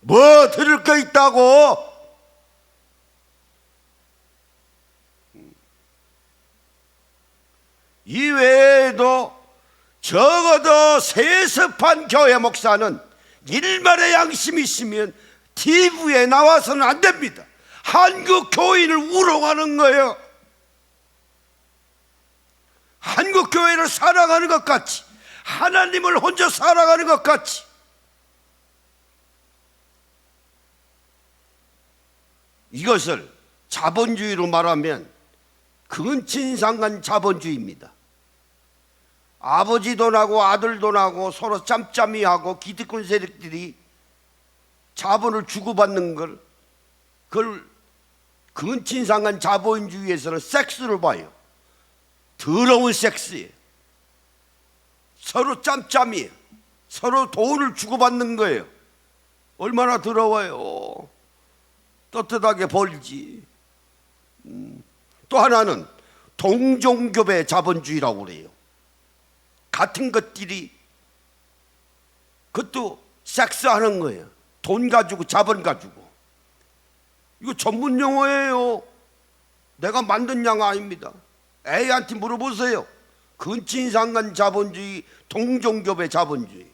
뭐 들을 게 있다고. 이외에도 적어도 세습한 교회 목사는 일말의 양심이 있으면 TV에 나와서는 안 됩니다. 한국 교인을 우롱하는 거예요. 한국 교회를 사랑하는 것 같이, 하나님을 혼자 살아가는 것 같이. 이것을 자본주의로 말하면 근친상간 자본주의입니다. 아버지 돈하고 아들 돈하고 서로 짬짬이하고 기득권 세력들이 자본을 주고받는 걸, 그걸 근친상간 자본주의에서는 섹스로 봐요. 더러운 섹스예요. 서로 짬짬이에요. 서로 돈을 주고받는 거예요. 얼마나 더러워요. 떳떳하게 벌지. 또 하나는 동종교배 자본주의라고 그래요. 같은 것들이 그것도 섹스하는 거예요. 돈 가지고 자본 가지고. 이거 전문 용어예요. 내가 만든 용어 아닙니다. 애한테 물어보세요. 근친상간 자본주의, 동종교배 자본주의.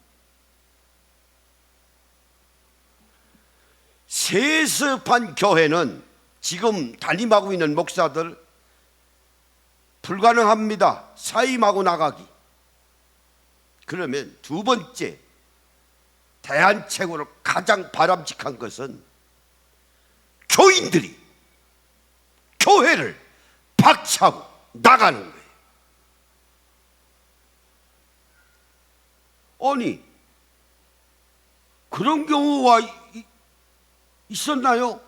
세습한 교회는 지금 담임하고 있는 목사들 불가능합니다. 사임하고 나가기. 그러면 두 번째 대안책으로 가장 바람직한 것은 교인들이 교회를 박차고 나가는 거예요. 아니, 그런 경우가 있었나요?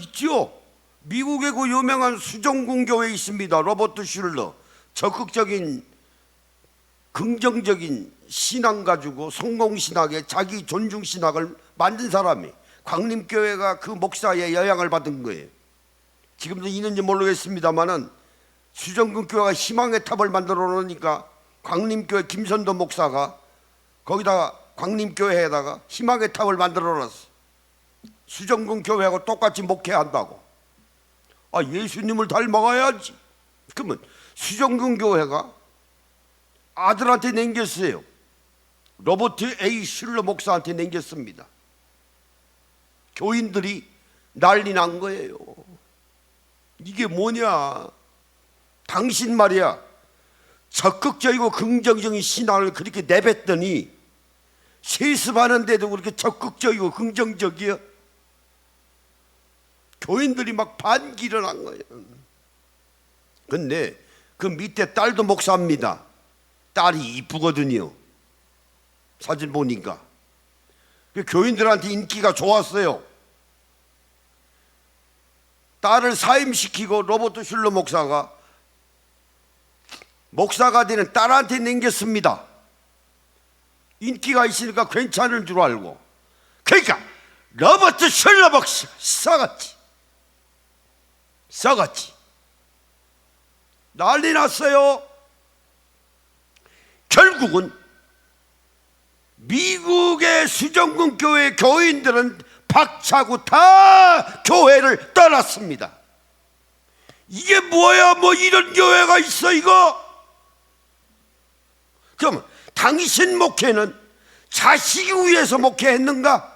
있죠. 미국의 그 유명한 수정궁 교회 있습니다. 로버트 슐러. 적극적인 긍정적인 신앙 가지고 성공신학에 자기 존중신학을 만든 사람이 광림교회가 그 목사의 영향을 받은 거예요. 지금도 있는지 모르겠습니다만은 수정궁 교회가 희망의 탑을 만들어 놓으니까 광림교회 김선도 목사가 거기다가 광림교회에다가 희망의 탑을 만들어 놨어. 수정궁 교회하고 똑같이 목회한다고. 예수님을 닮아가야지. 그러면 수정궁 교회가 아들한테 남겼어요. 로버트 A. 슐러 목사한테 남겼습니다. 교인들이 난리 난 거예요. 이게 뭐냐? 당신 말이야, 적극적이고 긍정적인 신앙을 그렇게 내뱉더니 세습하는데도 그렇게 적극적이고 긍정적이야? 교인들이 막 반기 일어난 거예요. 근데 그 밑에 딸도 목사입니다. 딸이 이쁘거든요. 사진 보니까. 교인들한테 인기가 좋았어요. 딸을 사임시키고 로버트 슐러 목사가 목사가 되는 딸한테 남겼습니다. 인기가 있으니까 괜찮은 줄 알고. 그러니까 로버트 슐러 목사 썩었지. 난리 났어요. 결국은 미국의 수정궁 교회 교인들은 박차고 다 교회를 떠났습니다. 이게 뭐야? 뭐 이런 교회가 있어 이거? 그럼 당신 목회는 자식이 위해서 목회했는가?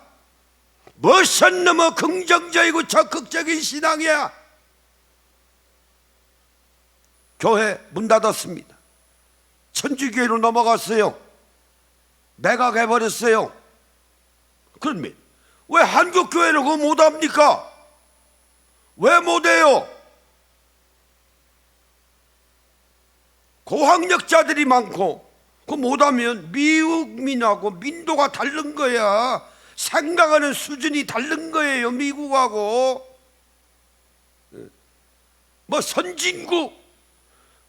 무슨 너무 긍정적이고 적극적인 신앙이야. 교회 문 닫았습니다. 천주교회로 넘어갔어요. 매각해버렸어요. 그러면 왜 한국교회는 그거 못합니까? 왜 못해요? 고학력자들이 많고 그거 못하면 미국민하고 민도가 다른 거야. 생각하는 수준이 다른 거예요. 미국하고. 뭐 선진국,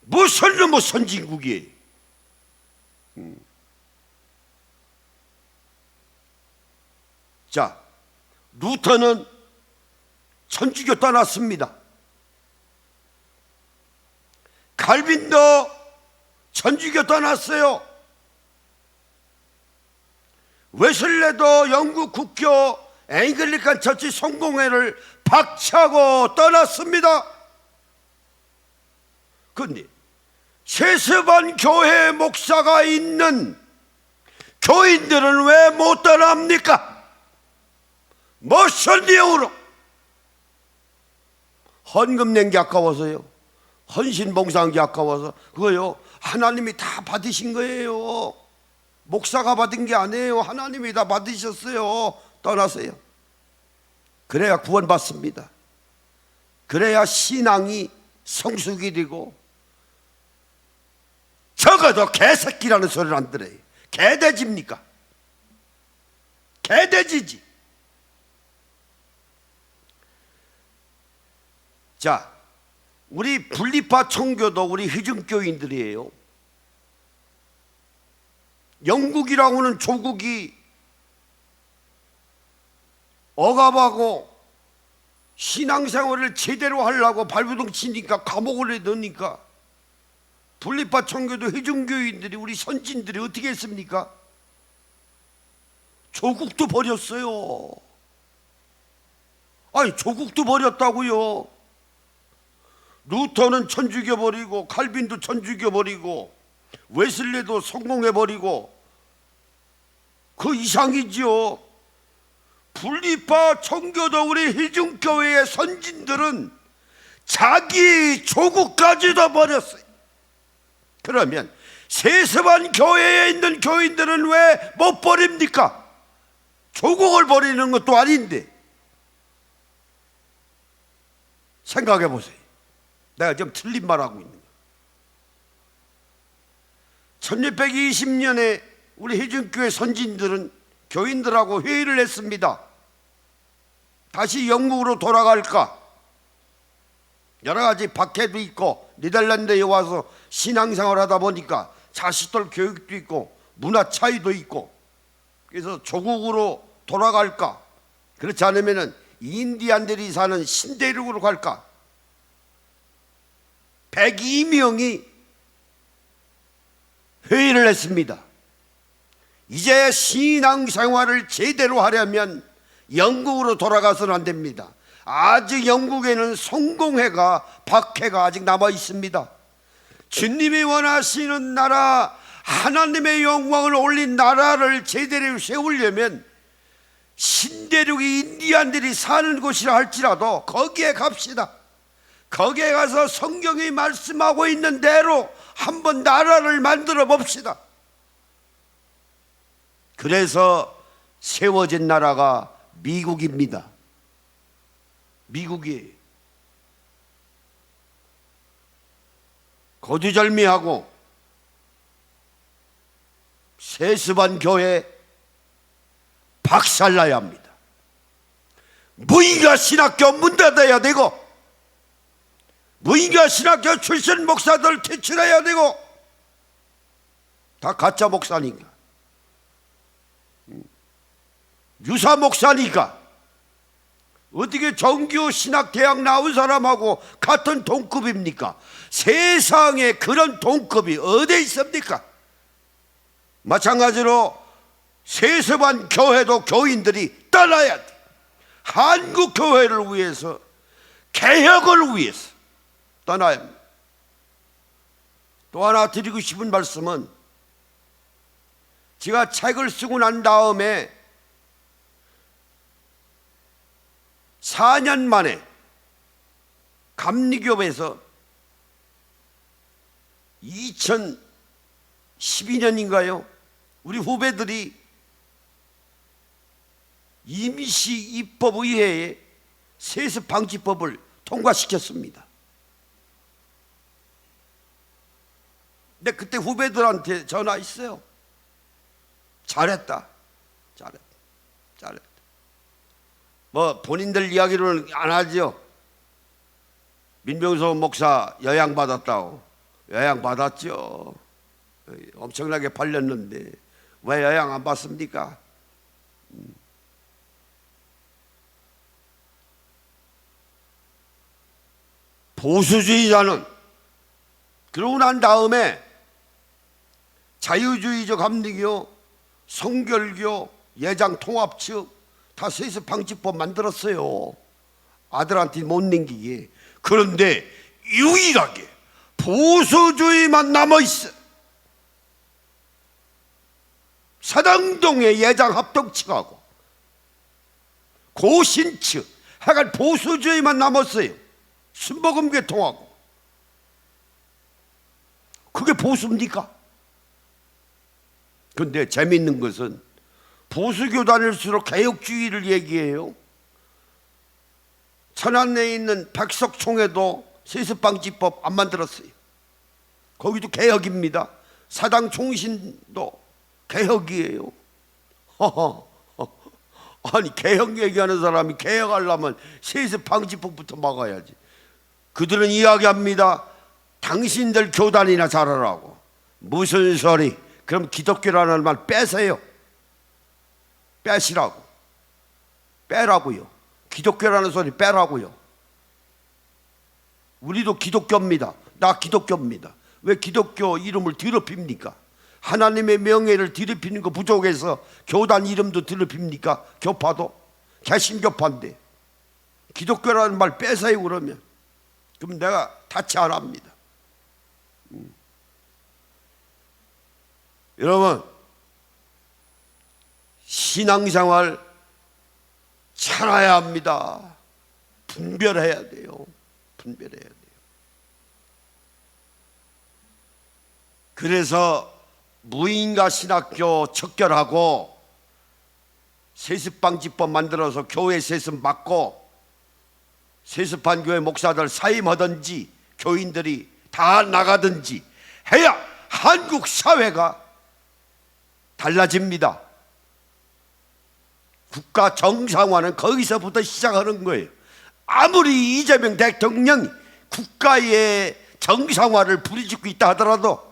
무슨 뭐 선진국이에요. 자, 루터는 천주교 떠났습니다. 칼빈도 천주교 떠났어요. 웨슬레도 영국 국교 앵글리칸 처치 성공회를 박차고 떠났습니다. 그런데 세습한 교회 목사가 있는 교인들은 왜 못 떠납니까? 무슨 이유로? 헌금 낸 게 아까워서요. 헌신 봉사한 게 아까워서. 그거요, 하나님이 다 받으신 거예요. 목사가 받은 게 아니에요. 하나님이 다 받으셨어요. 떠나세요. 그래야 구원받습니다. 그래야 신앙이 성숙이 되고, 적어도 개새끼라는 소리를 안 들어요. 개돼지입니까? 개돼지지. 자, 우리 분리파 청교도 우리 회중교인들이에요. 영국이라고는 조국이 억압하고 신앙생활을 제대로 하려고 발부둥 치니까 감옥을 넣으니까 분리파 청교도 회중교인들이 우리 선진들이 어떻게 했습니까? 조국도 버렸어요. 아니, 조국도 버렸다고요. 루터는 천주교 버리고, 칼빈도 천주교 버리고, 웨슬레도 성공해 버리고, 그 이상이지요. 분리파 청교도 우리 회중교회의 선진들은 자기 조국까지도 버렸어요. 그러면 세습한 교회에 있는 교인들은 왜 못 버립니까? 조국을 버리는 것도 아닌데. 생각해 보세요. 내가 좀 틀린 말하고 있는 거예요. 1620년에 우리 회중교회 선진들은 교인들하고 회의를 했습니다. 다시 영국으로 돌아갈까? 여러 가지 박해도 있고, 네덜란드에 와서 신앙생활 하다 보니까 자식들 교육도 있고 문화 차이도 있고, 그래서 조국으로 돌아갈까? 그렇지 않으면 인디안들이 사는 신대륙으로 갈까? 102명이 회의를 했습니다. 이제 신앙생활을 제대로 하려면 영국으로 돌아가서는 안 됩니다. 아직 영국에는 성공회가, 박해가 아직 남아 있습니다. 주님이 원하시는 나라, 하나님의 영광을 올린 나라를 제대로 세우려면 신대륙이 인디안들이 사는 곳이라 할지라도 거기에 갑시다. 거기에 가서 성경이 말씀하고 있는 대로 한번 나라를 만들어 봅시다. 그래서 세워진 나라가 미국입니다. 미국이 거두절미하고 세습한 교회 박살나야 합니다. 무인가 신학교 문 닫아야 되고, 무인가 신학교 출신 목사들 퇴출해야 되고, 다 가짜 목사니까, 유사 목사니까 어떻게 정규 신학대학 나온 사람하고 같은 동급입니까? 세상에 그런 동급이 어디 있습니까? 마찬가지로 세습한 교회도 교인들이 떠나야 돼. 한국 교회를 위해서, 개혁을 위해서 떠나야 합니다. 또 하나 드리고 싶은 말씀은, 제가 책을 쓰고 난 다음에 4년 만에 감리교에서 2012년인가요? 우리 후배들이 임시 입법의회에 세습 방지법을 통과시켰습니다. 근데 그때 후배들한테 전화했어요. 잘했다. 뭐 본인들 이야기로는 안 하죠. 민병서 목사 여양 받았다고. 여양 받았죠. 엄청나게 팔렸는데 왜 여양 안 받습니까? 보수주의자는 그러고 난 다음에 자유주의적 합리교, 성결교, 예장통합측 다 세습방지법 만들었어요. 아들한테 못 남기게. 그런데 유일하게 보수주의만 남아있어. 사당동의 예장합동측하고 고신측 하여간 보수주의만 남았어요. 순복음교통하고. 그게 보수입니까? 근데 재미있는 것은 보수교단일수록 개혁주의를 얘기해요. 천안에 있는 백석총회도 세습방지법 안 만들었어요. 거기도 개혁입니다. 사당 총신도 개혁이에요. 아니 개혁 얘기하는 사람이 개혁하려면 세습방지법부터 막아야지. 그들은 이야기합니다. 당신들 교단이나 잘하라고. 무슨 소리? 그럼 기독교라는 말 빼세요. 빼시라고. 빼라고요. 기독교라는 소리 빼라고요. 우리도 기독교입니다. 나 기독교입니다. 왜 기독교 이름을 더럽힙니까? 하나님의 명예를 더럽히는 거 부족해서 교단 이름도 더럽힙니까? 교파도? 개신교파인데 기독교라는 말 빼세요. 그러면 그럼 내가 타치 안 합니다. 여러분, 신앙생활 잘해야 합니다. 분별해야 돼요. 분별해야 돼요. 그래서 무인가 신학교 척결하고 세습방지법 만들어서 교회 세습 막고 세습한 교회 목사들 사임하든지 교인들이 다 나가든지 해야 한국 사회가 달라집니다. 국가 정상화는 거기서부터 시작하는 거예요. 아무리 이재명 대통령이 국가의 정상화를 부르짖고 있다 하더라도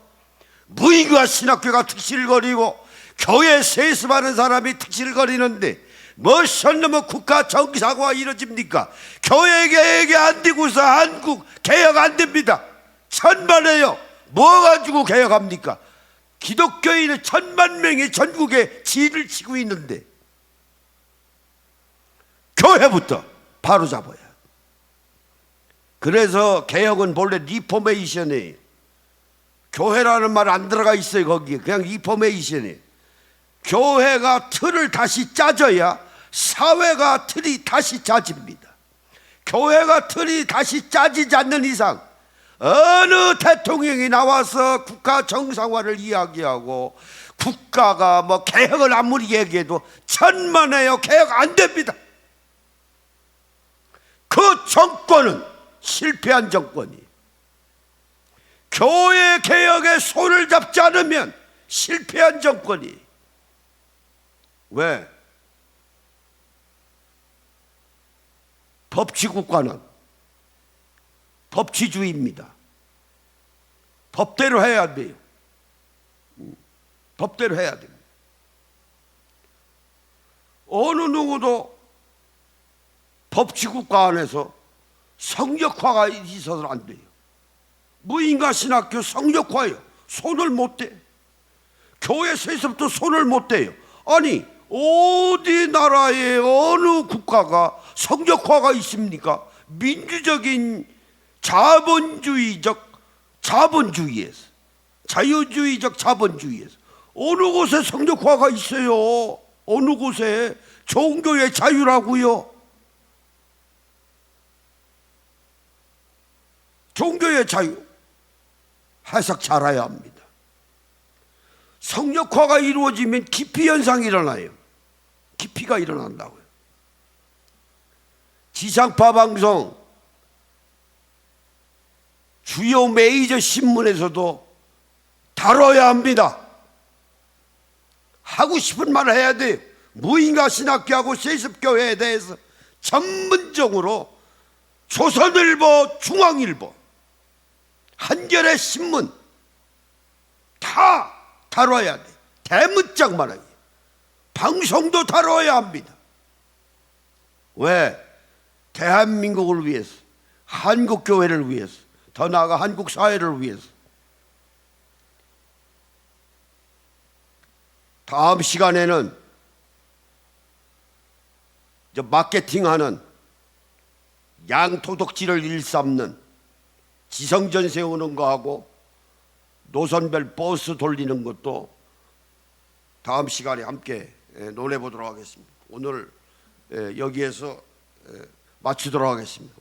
무인가 신학교가 특실거리고 교회 세습하는 사람이 특실거리는데 무슨 놈의 국가 정상화 이루어집니까? 교회 개혁이 안 되고서 한국 개혁 안 됩니다. 천만에요. 뭐 가지고 개혁합니까? 기독교인은 1,000만 명이 전국에 지를 치고 있는데 교회부터 바로 잡아야. 그래서 개혁은 본래 리포메이션이에요. 교회라는 말 안 들어가 있어요. 거기에 그냥 리포메이션이에요. 교회가 틀을 다시 짜져야 사회가 틀이 다시 짜집니다. 교회가 틀이 다시 짜지지 않는 이상 어느 대통령이 나와서 국가 정상화를 이야기하고 국가가 뭐 개혁을 아무리 얘기해도 천만에요. 개혁 안 됩니다. 그 정권은 실패한 정권이에요. 교회 개혁에 손을 잡지 않으면 실패한 정권이에요. 왜? 법치국가는 법치주의입니다. 법대로 해야 돼요. 법대로 해야 됩니다. 어느 누구도 법치국가 안에서 성역화가 있어서는 안 돼요. 무인가 신학교 성역화예요. 손을 못 대. 교회 세습도 손을 못 대요. 아니 어디 나라의 어느 국가가 성역화가 있습니까? 민주적인 자본주의에서 자유주의적 자본주의에서 어느 곳에 성역화가 있어요? 어느 곳에? 종교의 자유라고요. 종교의 자유 해석 잘 해야 합니다. 성역화가 이루어지면 기피 현상이 일어나요. 기피가 일어난다고요. 지상파 방송 주요 메이저 신문에서도 다뤄야 합니다. 하고 싶은 말을 해야 돼요. 무인가 신학교하고 세습교회에 대해서 전문적으로 조선일보, 중앙일보, 한겨레 신문 다 다뤄야 돼. 대문짝만하게. 방송도 다뤄야 합니다. 왜? 대한민국을 위해서, 한국교회를 위해서, 더 나아가 한국 사회를 위해서 다음 시간에는 마케팅하는 양토독지를 일삼는 지성전 세우는 거하고 노선별 버스 돌리는 것도 다음 시간에 함께 논해 보도록 하겠습니다. 오늘 여기에서 마치도록 하겠습니다.